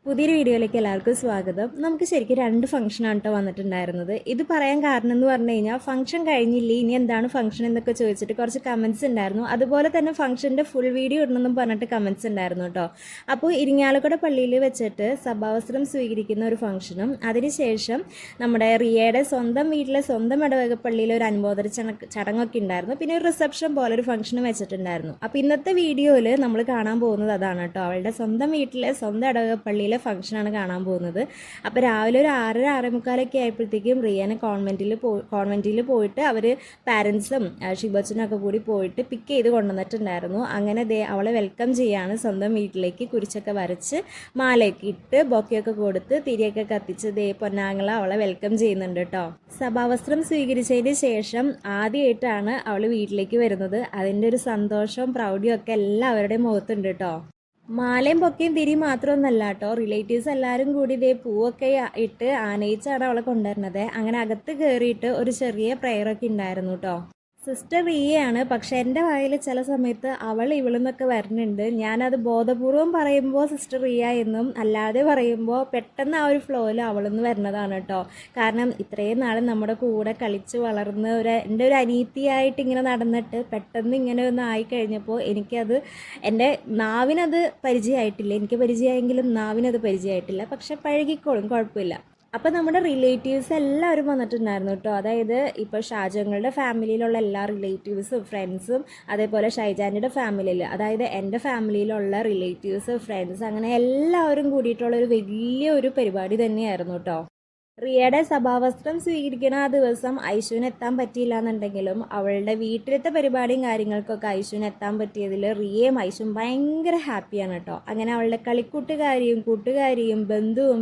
പുതിയൊരു വീഡിയോയിലേക്ക് എല്ലാവർക്കും സ്വാഗതം. നമുക്ക് ശരിക്കും 2 ഫംഗ്ഷനാണ് കേട്ടോ വന്നിട്ടുണ്ടായിരുന്നത്. ഇത് പറയാൻ കാരണം എന്ന് പറഞ്ഞു കഴിഞ്ഞാൽ ഫംഗ്ഷൻ കഴിഞ്ഞില്ലേ, ഇനി എന്താണ് ഫംഗ്ഷൻ എന്നൊക്കെ ചോദിച്ചിട്ട് കുറച്ച് കമൻറ്റ്സ് ഉണ്ടായിരുന്നു. അതുപോലെ തന്നെ ഫംഗ്ഷൻ്റെ ഫുൾ വീഡിയോ ഇടണമെന്നും പറഞ്ഞിട്ട് കമൻറ്റ്സ് ഉണ്ടായിരുന്നു കേട്ടോ. അപ്പോൾ ഇരിങ്ങാലക്കുട പള്ളിയിൽ വെച്ചിട്ട് സഭാവസ്ത്രം സ്വീകരിക്കുന്ന ഒരു ഫംഗ്ഷനും അതിനുശേഷം നമ്മുടെ റിയയുടെ സ്വന്തം വീട്ടിലെ സ്വന്തം ഇടവക പള്ളിയിലെ ഒരു അനുമോദന ചടങ്ങൊക്കെ ഉണ്ടായിരുന്നു. പിന്നെ ഒരു റിസപ്ഷൻ പോലെ ഒരു ഫംഗ്ഷനും വെച്ചിട്ടുണ്ടായിരുന്നു. അപ്പോൾ ഇന്നത്തെ വീഡിയോയിൽ നമ്മൾ കാണാൻ പോകുന്നത് അതാണ് കേട്ടോ. അവളുടെ സ്വന്തം വീട്ടിലെ സ്വന്തം ഇടവക പള്ളിയിലെ ഫംഗ്ഷനാണ് കാണാൻ പോകുന്നത്. അപ്പോൾ രാവിലെ ഒരു 6:30 ആയപ്പോഴത്തേക്കും റിയാനെ കോൺവെൻറ്റിൽ പോയിട്ട് അവർ പാരൻസും ഷിബച്ചനും ഒക്കെ കൂടി പോയിട്ട് പിക്ക് ചെയ്ത് കൊണ്ടുവന്നിട്ടുണ്ടായിരുന്നു. അങ്ങനെ അവളെ വെൽക്കം ചെയ്യാണ് സ്വന്തം വീട്ടിലേക്ക്. കുരിശൊക്കെ വരച്ച് മാലയൊക്കെ ഇട്ട് ബൊക്കെയൊക്കെ കൊടുത്ത് തിരിയൊക്കെ കത്തിച്ച് പൊന്നാങ്ങള അവളെ വെൽക്കം ചെയ്യുന്നുണ്ട് കേട്ടോ. സഭാവസ്ത്രം സ്വീകരിച്ചതിന് ശേഷം ആദ്യമായിട്ടാണ് അവൾ വീട്ടിലേക്ക് വരുന്നത്. അതിൻ്റെ ഒരു സന്തോഷവും പ്രൗഢിയും ഒക്കെ എല്ലാവരുടെയും മുഖത്തുണ്ട് കേട്ടോ. മാലയും പൊക്കയും തിരി മാത്രമൊന്നല്ല കേട്ടോ, റിലേറ്റീവ്സ് എല്ലാവരും കൂടി പൂവൊക്കെ ഇട്ട് ആനയിച്ചാണ് അവളെ കൊണ്ടുവരുന്നത്. അങ്ങനെ അകത്ത് കയറിയിട്ട് ഒരു ചെറിയ പ്രയറൊക്കെ ഉണ്ടായിരുന്നു കേട്ടോ. സിസ്റ്റർ റിയയാണ്, പക്ഷെ എൻ്റെ വായിൽ ചില സമയത്ത് അവൾ ഇവളെന്നൊക്കെ വരുന്നുണ്ട്. ഞാനത് ബോധപൂർവം പറയുമ്പോൾ സിസ്റ്റർ റിയ എന്നും അല്ലാതെ പറയുമ്പോൾ പെട്ടെന്ന് ആ ഒരു ഫ്ലോയിൽ അവളെന്ന് വരുന്നതാണ് കേട്ടോ. കാരണം ഇത്രയും നാൾ നമ്മുടെ കൂടെ കളിച്ച് വളർന്ന് എൻ്റെ ഒരു അനീതിയായിട്ട് ഇങ്ങനെ നടന്നിട്ട് പെട്ടെന്ന് ഇങ്ങനെ ഒന്ന് ആയിക്കഴിഞ്ഞപ്പോൾ എനിക്കത് എൻ്റെ നാവിനത് പരിചയമായിട്ടില്ല. എനിക്ക് പരിചയമായെങ്കിലും നാവിനത് പരിചയമായിട്ടില്ല. പക്ഷെ പഴകിക്കോളും, കുഴപ്പമില്ല. അപ്പോൾ നമ്മുടെ റിലേറ്റീവ്സ് എല്ലാവരും വന്നിട്ടുണ്ടായിരുന്നു കേട്ടോ. അതായത് ഇപ്പോൾ ഷാജങ്ങളുടെ ഫാമിലിയിലുള്ള എല്ലാ റിലേറ്റീവ്സും ഫ്രണ്ട്സും അതേപോലെ ഷൈജാനിയുടെ ഫാമിലിയിൽ, അതായത് എൻ്റെ ഫാമിലിയിലുള്ള റിലേറ്റീവ്സ് ഫ്രണ്ട്സ് അങ്ങനെ എല്ലാവരും കൂടിയിട്ടുള്ളൊരു വലിയൊരു പരിപാടി തന്നെയായിരുന്നു കേട്ടോ. റിയയുടെ സഭാവസ്ത്രം സ്വീകരിക്കുന്ന ആ ദിവസം ഐശുവിന് എത്താൻ പറ്റിയില്ല എന്നുണ്ടെങ്കിലും അവളുടെ വീട്ടിലത്തെ പരിപാടിയും കാര്യങ്ങൾക്കൊക്കെ ഐശുവിന് എത്താൻ പറ്റിയതിൽ റിയയും ഐശുവും ഭയങ്കര ഹാപ്പിയാണ് കേട്ടോ. അങ്ങനെ അവളുടെ കൂട്ടുകാരിയും ബന്ധുവും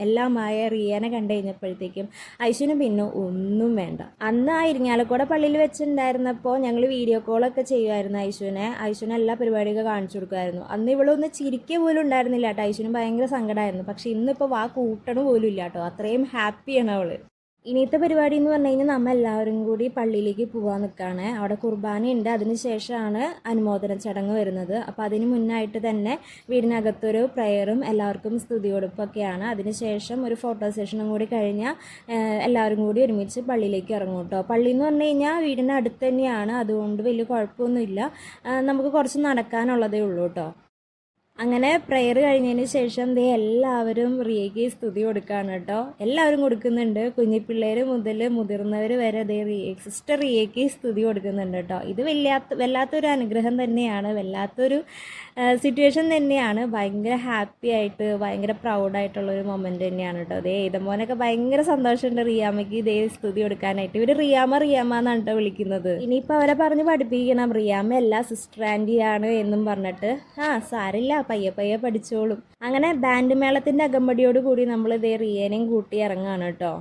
എല്ലാമായ റിയനെ കണ്ടു കഴിഞ്ഞപ്പോഴത്തേക്കും ഐശുവിന് പിന്നെ ഒന്നും വേണ്ട. അന്ന് ആ ഇരിങ്ങാലക്കുട പള്ളിയിൽ വെച്ചിട്ടുണ്ടായിരുന്നപ്പോൾ ഞങ്ങൾ വീഡിയോ കോളൊക്കെ ചെയ്യുമായിരുന്നു ഐശുവിനെ എല്ലാ പരിപാടിയൊക്കെ കാണിച്ചു കൊടുക്കുമായിരുന്നു. അന്ന് ഇവളൊന്ന് ചിരിക്കുക പോലും ഉണ്ടായിരുന്നില്ല കേട്ടോ. ഐശുവിന് ഭയങ്കര സങ്കടമായിരുന്നു. പക്ഷെ ഇന്നിപ്പോൾ കൂട്ടണ പോലും ഇല്ല കേട്ടോ. അത്രയും ഹാപ്പിയാണ് അവള്. ഇനിയത്തെ പരിപാടി എന്ന് പറഞ്ഞു കഴിഞ്ഞാൽ നമ്മൾ എല്ലാവരും കൂടി പള്ളിയിലേക്ക് പോകാൻ നിൽക്കുകയാണ്. അവിടെ കുർബാനയുണ്ട്. അതിനുശേഷമാണ് അനുമോദന ചടങ്ങ് വരുന്നത്. അപ്പോൾ അതിന് മുന്നായിട്ട് തന്നെ വീടിനകത്തൊരു പ്രയറും എല്ലാവർക്കും സ്തുതി കൊടുപ്പൊക്കെയാണ്. അതിനുശേഷം ഒരു ഫോട്ടോ സെഷനും കൂടി കഴിഞ്ഞാൽ എല്ലാവരും കൂടി ഒരുമിച്ച് പള്ളിയിലേക്ക് ഇറങ്ങും കേട്ടോ. പള്ളി എന്ന് പറഞ്ഞു കഴിഞ്ഞാൽ വീടിൻ്റെ അടുത്ത് തന്നെയാണ്, അതുകൊണ്ട് വലിയ കുഴപ്പമൊന്നുമില്ല. നമുക്ക് കുറച്ച് നടക്കാനുള്ളതേ ഉള്ളൂ കേട്ടോ. അങ്ങനെ പ്രെയർ കഴിഞ്ഞതിന് ശേഷം എല്ലാവരും റിയയ്ക്ക് സ്തുതി കൊടുക്കുകയാണ് കേട്ടോ. എല്ലാവരും കൊടുക്കുന്നുണ്ട്, കുഞ്ഞിപ്പിള്ളേർ മുതൽ മുതിർന്നവർ വരെ സിസ്റ്റർ റിയയ്ക്ക് സ്തുതി കൊടുക്കുന്നുണ്ട് കേട്ടോ. ഇത് വല്ലാത്തൊരു അനുഗ്രഹം തന്നെയാണ്, വല്ലാത്തൊരു സിറ്റുവേഷൻ തന്നെയാണ്. ഭയങ്കര ഹാപ്പി ആയിട്ട് ഭയങ്കര പ്രൗഡായിട്ടുള്ളൊരു മൊമെൻ്റ് തന്നെയാണ് കേട്ടോ. ഇതമോനൊക്കെ ഭയങ്കര സന്തോഷമുണ്ട് റിയാമ്മയ്ക്ക് സ്തുതി കൊടുക്കാനായിട്ട്. ഇവർ റിയാമ്മ എന്നാണ് കേട്ടോ വിളിക്കുന്നത്. ഇനിയിപ്പോൾ അവരെ പറഞ്ഞ് പഠിപ്പിക്കണം, റിയാമ്മ അല്ല സിസ്റ്റർ ആൻറ്റിയാണ് എന്നും പറഞ്ഞിട്ട്. സാരില്ല, പയ്യെ പഠിച്ചോളും. അങ്ങനെ ബാൻഡ് മേളത്തിൻ്റെ അകമ്പടിയോട് കൂടി നമ്മൾ റിയേനെയും കൂട്ടി ഇറങ്ങാണ് കേട്ടോ.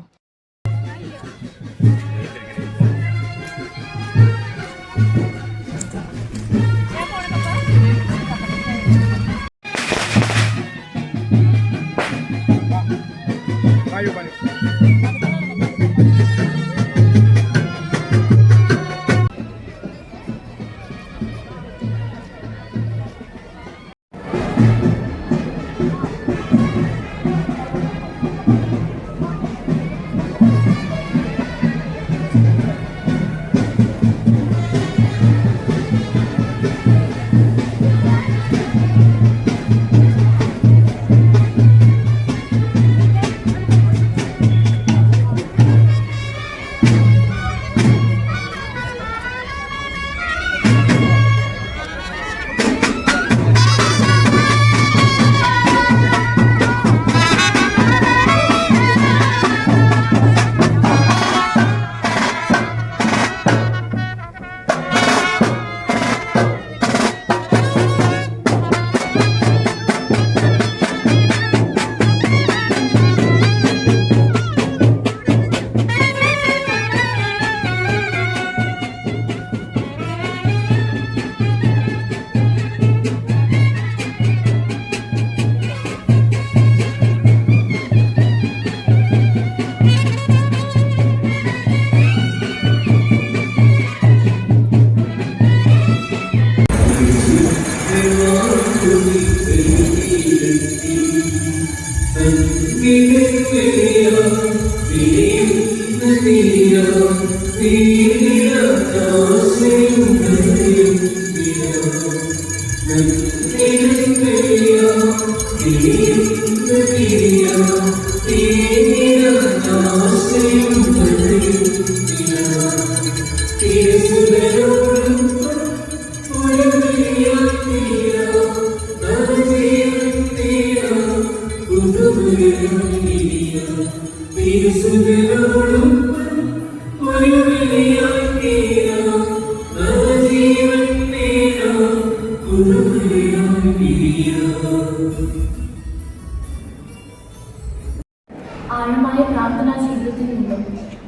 ആഴമായ പ്രാർത്ഥനാ ജീവിതത്തിൽ നിന്നും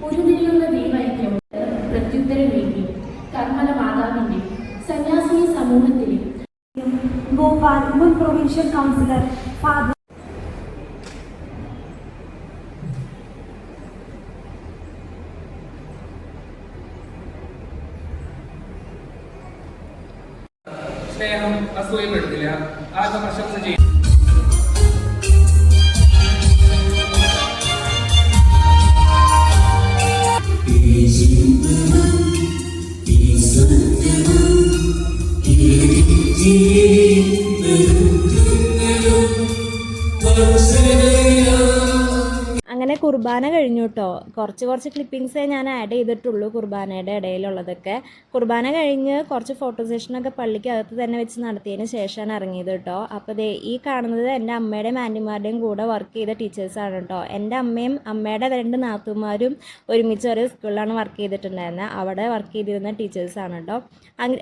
ഉരുതിരിയുന്ന ദൈവൈക്യം പ്രത്യുത്തരവേണ്ടി കർമ്മല മാതാവിന്റെ സന്യാസി സമൂഹത്തിലെ ഭോപ്പാൽ മുൻ പ്രൊവിൻഷ്യൽ കൗൺസിലർ ഫാദർ സ്നേഹം അസൂയപ്പെടുത്തില്ല, ആത്മപ്രശംസ ചെയ്യും. അങ്ങനെ കുർബാന കഴിഞ്ഞു കേട്ടോ. കുറച്ച് ക്ലിപ്പിങ്സേ ഞാൻ ആഡ് ചെയ്തിട്ടുള്ളൂ കുർബാനയുടെ ഇടയിലുള്ളതൊക്കെ. കുർബാന കഴിഞ്ഞ് കുറച്ച് ഫോട്ടോ സെഷനൊക്കെ പള്ളിക്കകത്ത് തന്നെ വെച്ച് നടത്തിയതിന് ശേഷമാണ് ഇറങ്ങിയത് കേട്ടോ. അപ്പോൾ ഈ കാണുന്നത് എൻ്റെ അമ്മയുടെയും ആൻറ്റിമാരുടെയും കൂടെ വർക്ക് ചെയ്ത ടീച്ചേഴ്സാണ് കേട്ടോ. എൻ്റെ അമ്മയും അമ്മയുടെ 2 നാത്തുമാരും ഒരുമിച്ച് ഒരു സ്കൂളിലാണ് വർക്ക് ചെയ്തിട്ടുണ്ടായിരുന്നത്. അവിടെ വർക്ക് ചെയ്തിരുന്ന ടീച്ചേഴ്സാണ് കേട്ടോ.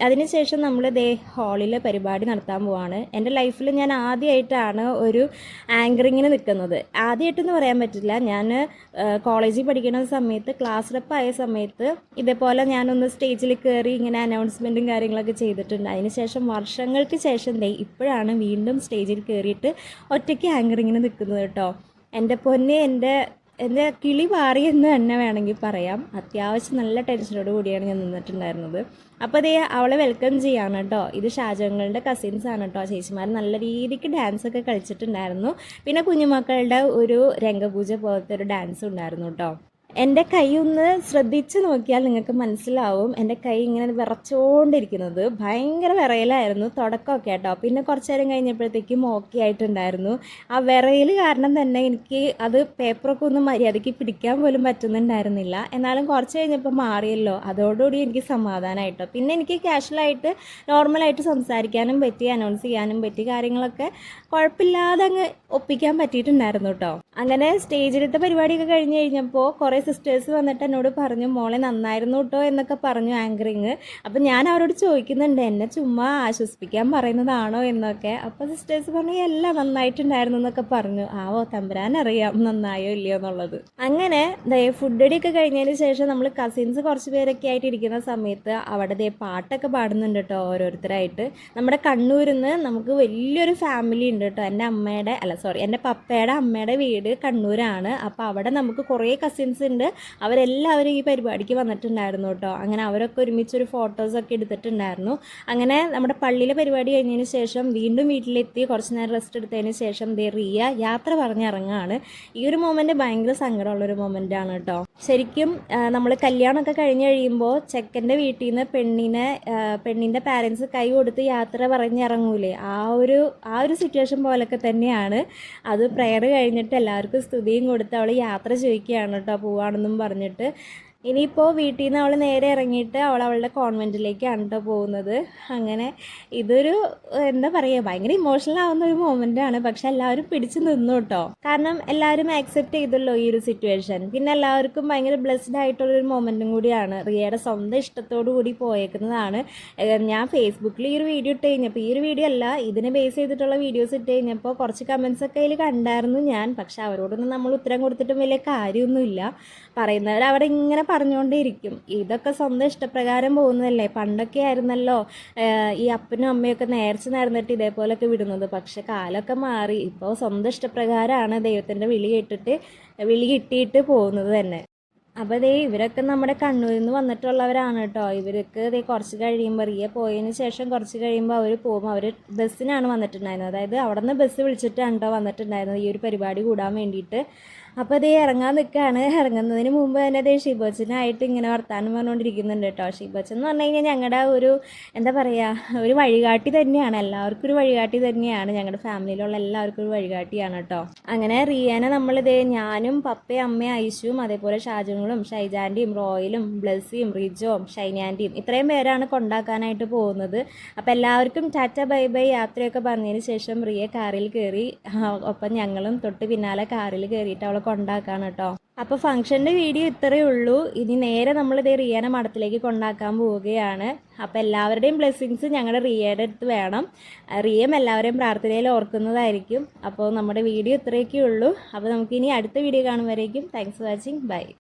അതിനുശേഷം നമ്മൾ ഹാളിൽ പരിപാടി നടത്താൻ പോവാണ്. എൻ്റെ ലൈഫിൽ ഞാൻ ആദ്യമായിട്ടാണ് ഒരു ആങ്കറിങ്ങിന് നിൽക്കുന്നത്. ആദ്യമായിട്ടെന്ന് പറയാൻ പറ്റില്ല. ഞാൻ കോളേജിൽ പഠിക്കുന്ന സമയത്ത് ക്ലാസ് റെപ്പായ സമയത്ത് ഇതേപോലെ ഞാനൊന്ന് സ്റ്റേജിൽ കയറി ഇങ്ങനെ അനൗൺസ്മെൻറ്റും കാര്യങ്ങളൊക്കെ ചെയ്തിട്ടുണ്ട്. അതിനുശേഷം വർഷങ്ങൾക്ക് ശേഷം ഇപ്പോഴാണ് വീണ്ടും സ്റ്റേജിൽ കയറിയിട്ട് ഒറ്റയ്ക്ക് ആങ്കറിങ്ങിന് നിൽക്കുന്നത് കേട്ടോ. എൻ്റെ പൊന്നെ, എൻ്റെ കിളി പാറിയെന്ന് തന്നെ വേണമെങ്കിൽ പറയാം. അത്യാവശ്യം നല്ല ടെൻഷനോട് കൂടിയാണ് ഞാൻ നിന്നിട്ടുണ്ടായിരുന്നത്. അപ്പോൾ അവളെ വെൽക്കം ചെയ്യാണ് കേട്ടോ. ഇത് ഷാജങ്ങളുടെ കസിൻസാണ് കേട്ടോ. ചേച്ചിമാർ നല്ല രീതിക്ക് ഡാൻസൊക്കെ കളിച്ചിട്ടുണ്ടായിരുന്നു. പിന്നെ കുഞ്ഞുമക്കളുടെ ഒരു രംഗപൂജ പോലത്തെ ഒരു ഡാൻസ് ഉണ്ടായിരുന്നു കേട്ടോ. എൻ്റെ കൈ ഒന്ന് ശ്രദ്ധിച്ച് നോക്കിയാൽ നിങ്ങൾക്ക് മനസ്സിലാവും എൻ്റെ കൈ ഇങ്ങനെ വിറച്ചുകൊണ്ടിരിക്കുന്നത്. ഭയങ്കര വിറയലായിരുന്നു തുടക്കമൊക്കെ കേട്ടോ. പിന്നെ കുറച്ച് നേരം കഴിഞ്ഞപ്പോഴത്തേക്കും ഓക്കെ ആയിട്ടുണ്ടായിരുന്നു. ആ വിറയൽ കാരണം തന്നെ എനിക്ക് അത് പേപ്പറൊക്കെ ഒന്നും മര്യാദയ്ക്ക് പിടിക്കാൻ പോലും പറ്റുന്നുണ്ടായിരുന്നില്ല. എന്നാലും കുറച്ച് കഴിഞ്ഞപ്പോൾ മാറിയല്ലോ, അതോടുകൂടി എനിക്ക് സമാധാനമായിട്ടോ. പിന്നെ എനിക്ക് കാഷ്വലായിട്ട് നോർമലായിട്ട് സംസാരിക്കാനും പറ്റി, അനൗൺസ് ചെയ്യാനും പറ്റി, കാര്യങ്ങളൊക്കെ കുഴപ്പമില്ലാതെ അങ്ങ് ഒപ്പിക്കാൻ പറ്റിയിട്ടുണ്ടായിരുന്നു കേട്ടോ. അങ്ങനെ സ്റ്റേജിലത്തെ പരിപാടിയൊക്കെ കഴിഞ്ഞ് കഴിഞ്ഞപ്പോൾ കുറേ സിസ്റ്റേഴ്സ് വന്നിട്ട് എന്നോട് പറഞ്ഞു, മോളെ നന്നായിരുന്നു കേട്ടോ എന്നൊക്കെ പറഞ്ഞു ആങ്കറിങ്. അപ്പം ഞാൻ അവരോട് ചോദിക്കുന്നുണ്ട്, എന്നെ ചുമ്മാ ആശ്വസിപ്പിക്കാൻ പറയുന്നതാണോ എന്നൊക്കെ. അപ്പോൾ സിസ്റ്റേഴ്സ് പറഞ്ഞു എല്ലാം നന്നായിട്ടുണ്ടായിരുന്നു എന്നൊക്കെ പറഞ്ഞു. തമ്പുരാൻ അറിയാം നന്നായോ ഇല്ലയോ എന്നുള്ളത്. അങ്ങനെ ഫുഡ് അടിയൊക്കെ കഴിഞ്ഞതിന് ശേഷം നമ്മൾ കസിൻസ് കുറച്ച് പേരൊക്കെ ആയിട്ട് ഇരിക്കുന്ന സമയത്ത് അവിടെ പാട്ടൊക്കെ പാടുന്നുണ്ട് കേട്ടോ ഓരോരുത്തരായിട്ട്. നമ്മുടെ കണ്ണൂരിൽ നിന്ന് നമുക്ക് വലിയൊരു ഫാമിലി ഉണ്ട് കേട്ടോ. എൻ്റെ പപ്പയുടെ അമ്മയുടെ വീട് കണ്ണൂരാണ്. അപ്പോൾ അവിടെ നമുക്ക് കുറേ കസിൻസ് ഉണ്ട്. അവരെല്ലാവരും ഈ പരിപാടിക്ക് വന്നിട്ടുണ്ടായിരുന്നു കേട്ടോ. അങ്ങനെ അവരൊക്കെ ഒരുമിച്ചൊരു ഫോട്ടോസൊക്കെ എടുത്തിട്ടുണ്ടായിരുന്നു. അങ്ങനെ നമ്മുടെ പള്ളിയിലെ പരിപാടി കഴിഞ്ഞതിന് ശേഷം വീണ്ടും വീട്ടിലെത്തി കുറച്ച് നേരം റെസ്റ്റ് എടുത്തതിന് ശേഷം റിയ യാത്ര പറഞ്ഞിറങ്ങുകയാണ്. ഈ ഒരു മൊമെൻറ്റ് ഭയങ്കര സങ്കടമുള്ളൊരു മൊമെൻ്റാണ് കേട്ടോ. ശരിക്കും നമ്മൾ കല്യാണമൊക്കെ കഴിഞ്ഞ് കഴിയുമ്പോൾ ചെക്കൻ്റെ വീട്ടിൽ നിന്ന് പെണ്ണിൻ്റെ പാരൻസ് കൈ കൊടുത്ത് യാത്ര പറഞ്ഞിറങ്ങൂലേ, ആ ഒരു സിറ്റുവേഷൻ പോലൊക്കെ തന്നെയാണ് അത്. പ്രയർ കഴിഞ്ഞിട്ട് എല്ലാവർക്കും സ്തുതിയും കൊടുത്ത് അവൾ യാത്ര ചോദിക്കുകയാണ് കേട്ടോ, പോവാണെന്നും പറഞ്ഞിട്ട്. ഇനിയിപ്പോൾ വീട്ടിൽ നിന്ന് അവൾ നേരെ ഇറങ്ങിയിട്ട് അവളുടെ കോൺവെൻറ്റിലേക്കാണ് കേട്ടോ പോകുന്നത്. അങ്ങനെ ഇതൊരു എന്താ പറയുക, ഭയങ്കര ഇമോഷണൽ ആവുന്ന ഒരു മൊമെൻ്റാണ്. പക്ഷെ എല്ലാവരും പിടിച്ചു നിന്നു കേട്ടോ. കാരണം എല്ലാവരും ആക്സെപ്റ്റ് ചെയ്തല്ലോ ഈ ഒരു സിറ്റുവേഷൻ. പിന്നെ എല്ലാവർക്കും ഭയങ്കര ബ്ലെസ്ഡ് ആയിട്ടുള്ളൊരു മൊമെൻറ്റും കൂടിയാണ്. റിയയുടെ സ്വന്തം ഇഷ്ടത്തോടു കൂടി പോയേക്കുന്നതാണ്. ഞാൻ ഫേസ്ബുക്കിൽ ഈ ഒരു വീഡിയോ ഇട്ട് കഴിഞ്ഞപ്പോൾ, ഈ ഒരു വീഡിയോ അല്ല ഇതിനെ ബേസ് ചെയ്തിട്ടുള്ള വീഡിയോസ് ഇട്ട് കഴിഞ്ഞപ്പോൾ കുറച്ച് കമൻസൊക്കെ അതിൽ കണ്ടായിരുന്നു ഞാൻ. പക്ഷെ അവരോടൊന്നും നമ്മൾ ഉത്തരം കൊടുത്തിട്ടും വലിയ കാര്യമൊന്നുമില്ല. പറയുന്നവർ അവിടെ ഇങ്ങനെ പറഞ്ഞുകൊണ്ടേയിരിക്കും. ഇതൊക്കെ സ്വന്തം ഇഷ്ടപ്രകാരം പോകുന്നതല്ലേ. പണ്ടൊക്കെ ആയിരുന്നല്ലോ ഈ അപ്പനും അമ്മയൊക്കെ നേർച്ച നടന്നിട്ട് ഇതേപോലൊക്കെ വിടുന്നത്. പക്ഷെ കാലമൊക്കെ മാറി. ഇപ്പോൾ സ്വന്തം ഇഷ്ടപ്രകാരമാണ് ദൈവത്തിൻ്റെ വിളി കിട്ടിയിട്ട് പോകുന്നത് തന്നെ. അപ്പോൾ ദേ ഇവരൊക്കെ നമ്മുടെ കണ്ണൂരിൽ നിന്ന് വന്നിട്ടുള്ളവരാണ് കേട്ടോ. ഇവർക്ക് ദേ കുറച്ച് കഴിയുമ്പോൾ റിയ പോയതിന് ശേഷം കുറച്ച് കഴിയുമ്പോൾ അവർ പോകും. അവർ ബസ്സിനാണ് വന്നിട്ടുണ്ടായിരുന്നത്. അതായത് അവിടെ നിന്ന് ബസ് വിളിച്ചിട്ടാണ് കേട്ടോ വന്നിട്ടുണ്ടായിരുന്നത് ഈ ഒരു പരിപാടി കൂടാൻ വേണ്ടിയിട്ട്. അപ്പോൾ അതേ ഇറങ്ങാൻ നിൽക്കുകയാണ്. ഇറങ്ങുന്നതിന് മുമ്പ് തന്നെ അതേ ഷിബോച്ചനായിട്ട് ഇങ്ങനെ വർത്താനം പറഞ്ഞുകൊണ്ടിരിക്കുന്നുണ്ട് കേട്ടോ. ഷിബോച്ചൻ എന്ന് പറഞ്ഞു കഴിഞ്ഞാൽ ഞങ്ങളുടെ ഒരു എന്താ പറയുക, ഒരു വഴികാട്ടി തന്നെയാണ്. എല്ലാവർക്കും ഒരു വഴികാട്ടി തന്നെയാണ്. ഞങ്ങളുടെ ഫാമിലിയിലുള്ള എല്ലാവർക്കും ഒരു വഴികാട്ടിയാണ് കേട്ടോ. അങ്ങനെ റിയാനെ നമ്മളിതേ ഞാനും പപ്പയും അമ്മയും ഐശുവും അതേപോലെ ഷാജുങ്ങളും ഷൈജാൻ്റെയും റോയലും ബ്ലസ്സിയും റിജോയും ഷൈനാൻ്റെയും ഇത്രയും പേരാണ് കൊണ്ടാക്കാനായിട്ട് പോകുന്നത്. അപ്പോൾ എല്ലാവർക്കും ടാറ്റ ബൈ ബൈ യാത്രയൊക്കെ പറഞ്ഞതിന് ശേഷം റിയ കാറിൽ കയറി. ഒപ്പം ഞങ്ങളും തൊട്ട് പിന്നാലെ കാറിൽ കയറിയിട്ട് അവളെ കൊണ്ടാക്കാണ് കേട്ടോ. അപ്പോൾ ഫംഗ്ഷൻ്റെ വീഡിയോ ഇത്രയേ ഉള്ളൂ. ഇനി നേരെ നമ്മളിതേ റിയനെ മഠത്തിലേക്ക് കൊണ്ടാക്കാൻ പോവുകയാണ്. അപ്പോൾ എല്ലാവരുടെയും ബ്ലെസ്സിങ്സ് ഞങ്ങളുടെ റിയയുടെ അടുത്ത് വേണം. റിയം എല്ലാവരെയും പ്രാർത്ഥനയിൽ ഓർക്കുന്നതായിരിക്കും. അപ്പോൾ നമ്മുടെ വീഡിയോ ഇത്രയൊക്കെ ഉള്ളൂ. അപ്പോൾ നമുക്കിനി അടുത്ത വീഡിയോ കാണുമ്പോഴേക്കും താങ്ക്സ് ഫോർ വാച്ചിങ്. ബൈ.